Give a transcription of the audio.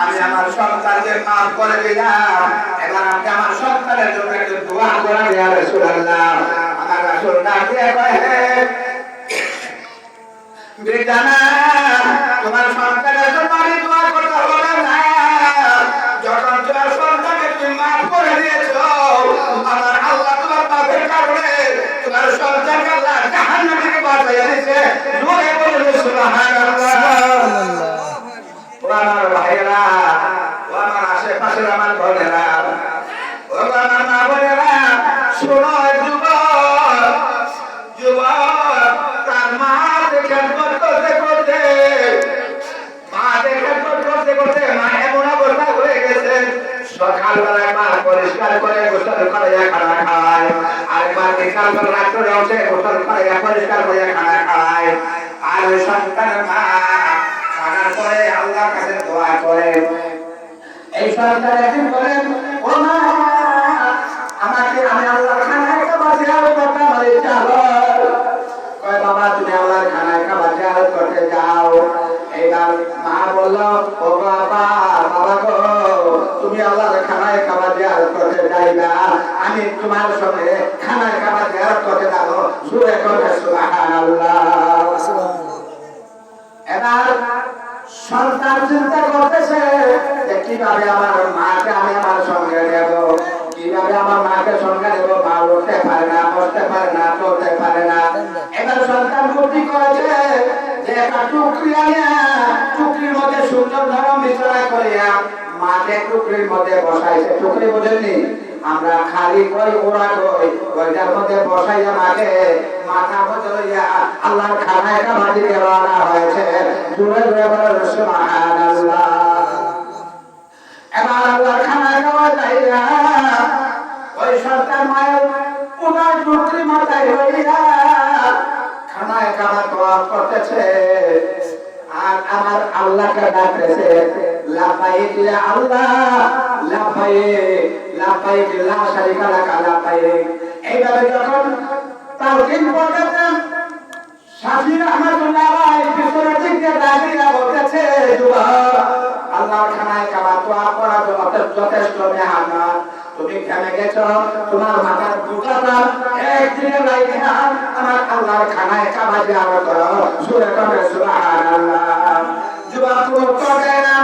আমি আমার সন্তানকে মাফ করে দিলাম, এবার আপনি আমার সন্তানের জন্য একটু দোয়া করেন ইয়া রাসূলুল্লাহ। আমার রাসূল ডাক দিয়ে কয়, হে বেটানা, তোমার সন্তানের জন্য আমি দোয়া করতে হবে না। যখন তোমার সন্তানকে তুমি মাফ করে দিয়েছো, আমার আল্লাহ তোমার পাপের কারণে তোমার সন্তানকে আল্লাহ জাহান্নাম থেকে বাঁচিয়ে দিয়েছে। জোরে বলুন সুবহানাল্লাহ। আমার ভাইরা, ও আমার আশেপাশের আমার বোনেরা, ও আমার মা বোনেরা, শোনো যুবক, যুবক তার মা দেখে করতে করতে, মা দেখে করতে করতে মা এমন অবস্থা হয়ে গেছে, সকালবেলায় মা পরিষ্কার করে গোসল করে খানা খায়, আর মা বিকালবেলা রাত্রে উঠে গোসল করে পরিষ্কার করে খানা খায়। আর ওই সন্তানের মা খানার পরে আল্লাহর কাছে দোয়া করে, এই সন্তান একদিন বলে, ও মা, আমাকে আমি আল্লাহর খানায় খাবার জিয়ারত করতে আমার ইচ্ছা হয়। কয় বাবা, তুমি আল্লাহর খানায় খাবার জিয়ারত করতে যাও। এইবার মা বলল, ও বাবা, বাবা গো, তুমি আল্লাহর খানায় খাবার জিয়ারত করতে যাইবা, আমি তোমার সঙ্গে খানায় খাবার জিয়ারত করতে যাব। জোরে করে সুবহানাল্লাহ। এবার সন্তান চিন্তা করতেছে যে কিভাবে আমার মাকে আমি আমার সঙ্গে নেব, কিভাবে আমার মাকে সঙ্গে নেব। মা উঠতে পারে না, বসতে পারে না, চলতে পারে না। এবার সন্তান বুদ্ধি করেছে যে একটা টুকরি আনিয়া টুকরির মধ্যে সুন্দর নরম বিছানা করিয়া মাকে টুকরির মধ্যে বসাইছে। টুকরি বোঝেননি, আমরা খালি কই ওরা কই, ওইটার মধ্যে বসাইয়া মাকে মাথা মধ্যে লইয়া আল্লাহর খানায় খাবার দিতে রওনা হয়েছে। জোরে জোরে বলেন সুবহানাল্লাহ। এবার আল্লাহর খানায় খাবার যাইয়া ওই সন্তান মায়ের উনার টুকরি মাথায় লইয়া খানায় খাবার দোয়া করতেছে, আর আমার আল্লাহকে ডাকতেছে, লাব্বাইক ইয়া আল্লাহ, লাব্বাইক, লাব্বাইক লা শারীকা লাক, লাব্বাইক। এইভাবে যখন তাওহীদ পড়তেছেন, শাফি রাহমাতুল্লাহ আলাইহি পিছনের দিকে দাঁড়িয়ে বলতেছে, যুবক, আল্লাহর খানায় খাবার দোয়া করা যথেষ্ট মেহনত। তুমি ঘেমে গেছো, তোমার মাথার বুকাটা একদিনে রাইখা আমার আল্লাহর খানায় খাবার জিয়ারত করো। জোরে করে সুবহানাল্লাহ। যুবক উত্তর দেয় না,